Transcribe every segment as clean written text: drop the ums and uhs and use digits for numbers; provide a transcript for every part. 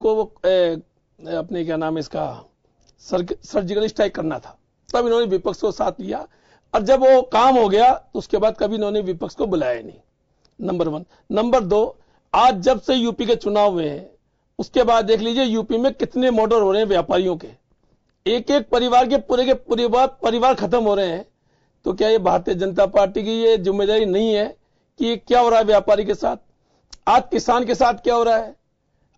इनको वो अपने क्या नाम है इसका सर्जिकल स्ट्राइक करना था, तब इन्होंने विपक्ष को साथ लिया, और जब वो काम हो गया तो उसके बाद कभी इन्होंने विपक्ष को बुलाया नहीं, नंबर 1। नंबर 2, आज जब से यूपी के चुनाव हुए हैं उसके बाद देख लीजिए यूपी में कितने मर्डर हो रहे हैं व्यापारियों के, एक एक परिवार के पूरे परिवार खत्म हो रहे हैं। तो क्या ये भारतीय जनता पार्टी की ये जिम्मेदारी नहीं है कि क्या हो रहा है व्यापारी के साथ, आज किसान के साथ क्या हो रहा है,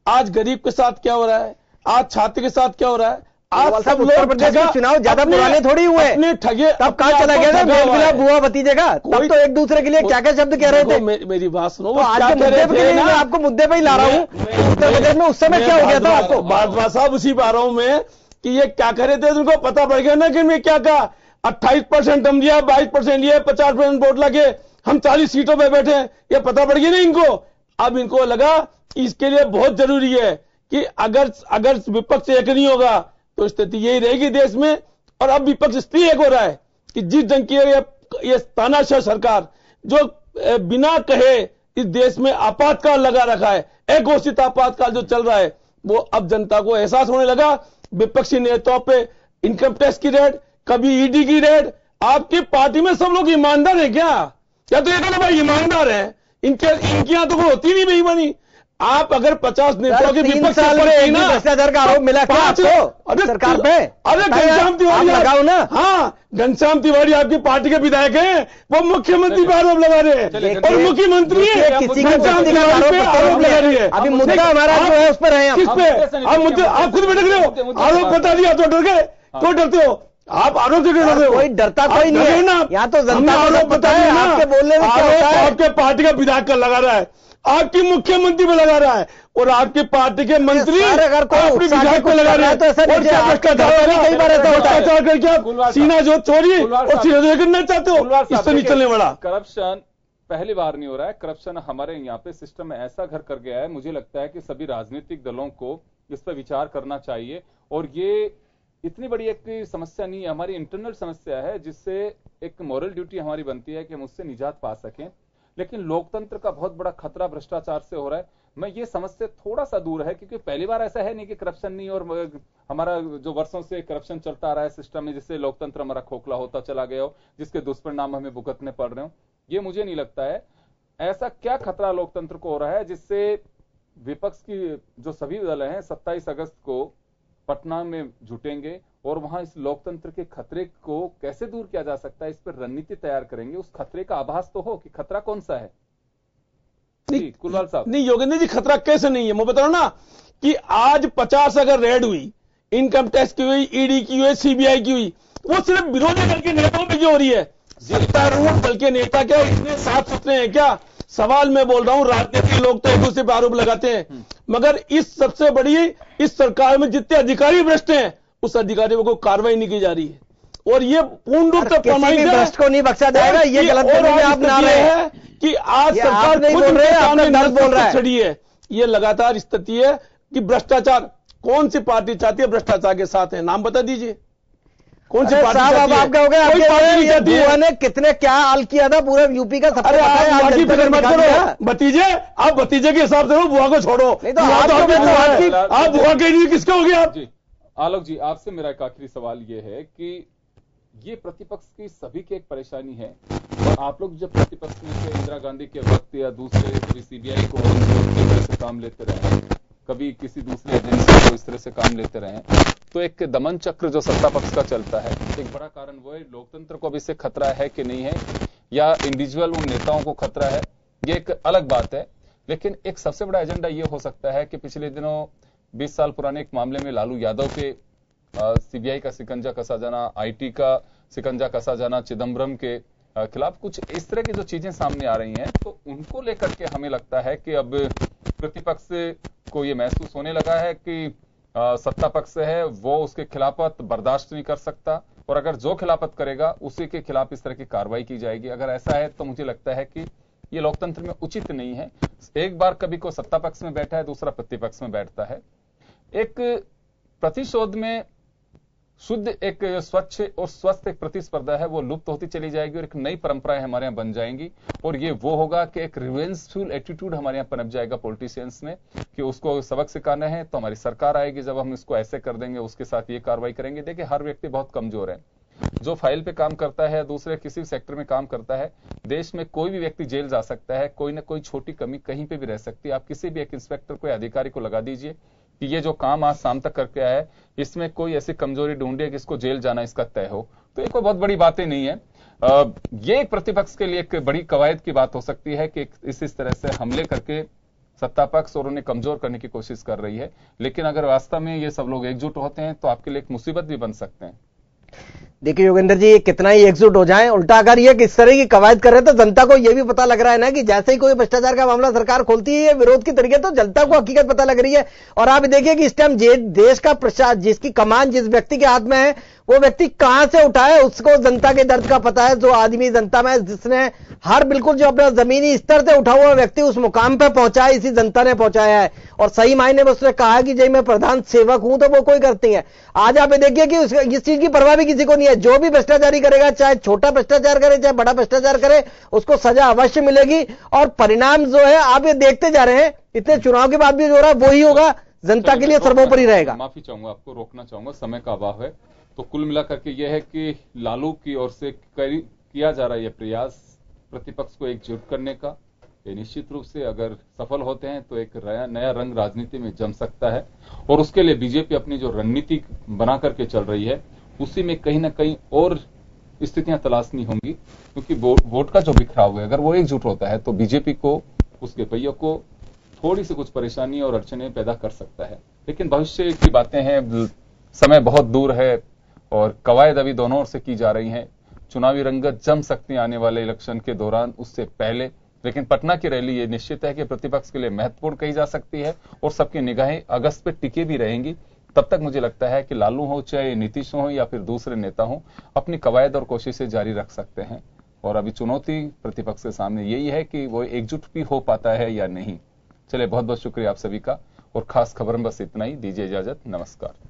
आज गरीब के साथ क्या हो रहा है, आज छात्र के साथ क्या हो रहा है। आज सब उत्तर प्रदेश के चुनाव ज्यादा पुराने थोड़ी हुए, अपने ठगे, तब कहां चला गया था मेल बुआ भतीजे का, तब तो एक दूसरे के लिए क्या क्या शब्द कह रहे थे। मेरी बात सुनो, तो आज के मुद्दे पे मैं आपको मुद्दे पे ही ला रहा हूँ, उत्तर प्रदेश में उस समय क्या हो गया था आपको। भारद्वाज साहब उसी पर आ रहा हूं मैं कि ये क्या करे थे, उनको पता पड़ गया ना कि मैं क्या कहा, 28% हम लिया, 22% लिया, 50% वोट लगे, हम 40 सीटों पे बैठे, ये पता पड़ गया ना इनको। अब इनको लगा इसके लिए बहुत जरूरी है कि अगर विपक्ष एक नहीं होगा तो स्थिति यही रहेगी देश में। और अब विपक्ष इसलिए एक हो रहा है कि जिस ढंग की ये तानाशाह सरकार जो बिना कहे इस देश में आपातकाल लगा रखा है, एक घोषित आपातकाल जो चल रहा है, वो अब जनता को एहसास होने लगा। विपक्षी नेताओं पे इनकम टैक्स की रेड, कभी ईडी की रेड। आपकी पार्टी में सब लोग ईमानदार हैं क्या? या तो ये कहना भाई ईमानदार है, इनके यहां तो कोई होती नहीं बेईमानी। आप अगर 50 नेताओं के विपक्ष में भ्रष्टाचार का आरोप मिला क्या आपको सरकार पे? अरे घनश्याम तिवारी लगाओ ना। हाँ, घनश्याम तिवारी आपकी पार्टी के विधायक हैं, वो मुख्यमंत्री पे आरोप लगा रहे हैं और मुख्यमंत्री किसी के आरोप लगा रही है। अभी मुद्दा हमारा जो है उस पर है, किस पे आप मुद्दे, आप खुद भटक रहे हो। आरोप बता दिया तो डर गए, तो डरते हो आप, आरोप से डरते हो। कोई डरता कोई नहीं है ना, यहाँ तो जनता आरोप बता दिया ना, आपके बोलने में क्या होता है। आपके पार्टी का विधायक का लगा रहा है, आपकी मुख्यमंत्री पे लगा रहा है, और आपकी पार्टी के मंत्री अगर कोई विधायक पे लगा रहे हैं। तो ऐसा कई बार ऐसा भ्रष्टाचार करके आप सीना जो चोरी और सीना जो करना चाहते हो, इससे नहीं चलने वाला। करप्शन पहली बार नहीं हो रहा है, करप्शन हमारे यहाँ पे सिस्टम में ऐसा घर कर गया है, मुझे लगता है कि सभी राजनीतिक दलों को इस पर विचार करना चाहिए। और ये इतनी बड़ी एक समस्या नहीं है, हमारी इंटरनल समस्या है, जिससे एक मॉरल ड्यूटी हमारी बनती है कि हम उससे निजात पा सकें। लेकिन लोकतंत्र का बहुत बड़ा खतरा भ्रष्टाचार से हो रहा है। मैं ये समझ से थोड़ा सा दूर है, क्योंकि पहली बार ऐसा है नहीं कि करप्शन नहीं, और हमारा जो वर्षों से करप्शन चलता आ रहा है सिस्टम में, जिससे लोकतंत्र हमारा खोखला होता चला गया हो, जिसके दुष्परिणाम हमें भुगतने पड़ रहे हो, ये मुझे नहीं लगता है। ऐसा क्या खतरा लोकतंत्र को हो रहा है जिससे विपक्ष की जो सभी दल हैं 27 अगस्त को पटना में जुटेंगे और वहां इस लोकतंत्र के खतरे को कैसे दूर किया जा सकता है, इस पर रणनीति तैयार करेंगे। उस खतरे का आभास तो हो कि खतरा कौन सा है। नहीं कुलवाल साहब, नहीं योगेंद्र जी, खतरा कैसे नहीं है मैं बता रहा हूं ना कि आज 50 अगर रेड हुई, इनकम टैक्स की हुई, ईडी की हुई, सीबीआई की हुई, वो सिर्फ विरोधी दल के नेताओं पर क्यों हो रही है? सत्तारूढ़ दल के नेता क्या इतने साफ सुथरे हैं क्या? सवाल मैं बोल रहा हूं, राजनीतिक लोग तो एक दूसरे पर आरोप लगाते हैं, मगर इस सबसे बड़ी इस सरकार में जितने अधिकारी भ्रष्ट हैं उस अधिकारियों को कार्रवाई नहीं की जा रही है। और ये पूर्ण रूप से प्रमाणित है, भ्रष्ट को नहीं बख्शा जाएगा। ये गलत आप ना रहे हैं कि आज सरकार नहीं बोल रहे हैं, दर्द बोल रहा है छड़ी है। ये लगातार स्थिति है कि भ्रष्टाचार, कौन सी पार्टी चाहती है भ्रष्टाचार के साथ है? नाम बता दीजिए कौन सी पार्टी साहब? अब आप कहोगे आपके बुआ ने कितने क्या हाल किया था पूरे यूपी का, सबको भतीजे, आप भतीजे के हिसाब से हो, बुआ को छोड़ो। नहीं तो आप बुआ के लिए किसके हो गए आप? आलोक जी, आपसे मेरा एक आखिरी सवाल ये है कि ये प्रतिपक्ष की सभी की एक परेशानी है, और आप लोग जब प्रतिपक्ष में से इंदिरा गांधी के वक्त या दूसरे कभी सीबीआई को इस तरह से काम लेते रहे, कभी किसी दूसरे एजेंसी को इस तरह से काम लेते रहे, तो एक दमन चक्र जो सत्ता पक्ष का चलता है, एक बड़ा कारण वो है। लोकतंत्र को अब इससे खतरा है कि नहीं है, या इंडिविजुअल उन नेताओं को खतरा है, ये एक अलग बात है। लेकिन एक सबसे बड़ा एजेंडा ये हो सकता है कि पिछले दिनों 20 साल पुराने एक मामले में लालू यादव के सीबीआई का शिकंजा कसा जाना, आईटी का शिकंजा कसा जाना, चिदम्बरम के खिलाफ कुछ इस तरह की जो चीजें सामने आ रही हैं, तो उनको लेकर के हमें लगता है कि अब प्रतिपक्ष को ये महसूस होने लगा है कि सत्ता पक्ष है वो उसके खिलाफत बर्दाश्त नहीं कर सकता, और अगर जो खिलाफत करेगा उसी के खिलाफ इस तरह की कार्रवाई की जाएगी। अगर ऐसा है तो मुझे लगता है कि ये लोकतंत्र में उचित नहीं है। एक बार कभी को सत्ता पक्ष में बैठा है, दूसरा प्रतिपक्ष में बैठता है। एक प्रतिशोध में शुद्ध एक स्वच्छ और स्वस्थ एक प्रतिस्पर्धा है वो लुप्त होती चली जाएगी और एक नई परंपराएं हमारे यहाँ बन जाएंगी। और ये वो होगा कि एक रिवेंजफुल एटीट्यूड हमारे यहाँ पनप जाएगा पॉलिटिशियंस में कि उसको सबक सिखाना है तो हमारी सरकार आएगी, जब हम इसको ऐसे कर देंगे उसके साथ ये कार्रवाई करेंगे। देखिए हर व्यक्ति बहुत कमजोर है, जो फाइल पे काम करता है, दूसरे किसी सेक्टर में काम करता है, देश में कोई भी व्यक्ति जेल जा सकता है, कोई ना कोई छोटी कमी कहीं पे भी रह सकती है। आप किसी भी एक इंस्पेक्टर को या अधिकारी को लगा दीजिए कि ये जो काम आज शाम तक करके आया है इसमें कोई ऐसी कमजोरी ढूंढे कि इसको जेल जाना इसका तय हो, तो ये कोई बहुत बड़ी बातें नहीं है। ये एक प्रतिपक्ष के लिए एक बड़ी कवायद की बात हो सकती है कि इस तरह से हमले करके सत्ता पक्ष और उन्हें कमजोर करने की कोशिश कर रही है। लेकिन अगर वास्तव में ये सब लोग एकजुट होते हैं तो आपके लिए एक मुसीबत भी बन सकते हैं। देखिए योगेंद्र जी, कितना ही एकजुट हो जाएं, उल्टा अगर ये किस तरह की कवायद कर रहे हैं तो जनता को ये भी पता लग रहा है ना कि जैसे ही कोई भ्रष्टाचार का मामला सरकार खोलती है ये विरोध की तरीके तो जनता को हकीकत पता लग रही है। और आप देखिए कि इस टाइम देश का प्रशासन जिसकी कमान जिस व्यक्ति के हाथ में है वो व्यक्ति कहां से उठाए उसको जनता के दर्द का पता है। जो आदमी जनता में जिसने हर बिल्कुल जो अपना जमीनी स्तर से उठा हुआ व्यक्ति उस मुकाम पे पहुंचा है, इसी जनता ने पहुंचाया है। और सही मायने में उसने कहा कि जय मैं प्रधान सेवक हूं, तो वो कोई करती है। आज आप देखिए कि इस चीज की परवाह भी किसी को नहीं है। जो भी भ्रष्टाचारी करेगा, चाहे छोटा भ्रष्टाचार करे चाहे बड़ा भ्रष्टाचार करे, उसको सजा अवश्य मिलेगी। और परिणाम जो है आप ये देखते जा रहे हैं, इतने चुनाव के बाद भी जो हो रहा है वही होगा, जनता के लिए सर्वोपरि रहेगा। माफी चाहूंगा, आपको रोकना चाहूंगा, समय का अभाव है। तो कुल मिलाकर के यह है कि लालू की ओर से किया जा रहा है यह प्रयास प्रतिपक्ष को एकजुट करने का। ये निश्चित रूप से अगर सफल होते हैं तो एक नया रंग राजनीति में जम सकता है। और उसके लिए बीजेपी अपनी जो रणनीति बना करके चल रही है उसी में कहीं ना कहीं और स्थितियां तलाशनी होंगी, क्योंकि वोट का जो बिखराव है अगर वो एकजुट होता है तो बीजेपी को, उसके पहियों को थोड़ी सी कुछ परेशानी और अड़चने पैदा कर सकता है। लेकिन भविष्य की बातें हैं, समय बहुत दूर है और कवायद अभी दोनों ओर से की जा रही हैं। चुनावी रंगत जम सकती है आने वाले इलेक्शन के दौरान, उससे पहले। लेकिन पटना की रैली ये निश्चित है कि प्रतिपक्ष के लिए महत्वपूर्ण कही जा सकती है और सबकी निगाहें अगस्त पे टिके भी रहेंगी। तब तक मुझे लगता है कि लालू हो चाहे नीतीश हो या फिर दूसरे नेता हो, अपनी कवायद और कोशिशें जारी रख सकते हैं। और अभी चुनौती प्रतिपक्ष के सामने यही है कि वो एकजुट भी हो पाता है या नहीं। चलिए, बहुत बहुत शुक्रिया आप सभी का। और खास खबर में बस इतना ही। दीजिए इजाजत, नमस्कार।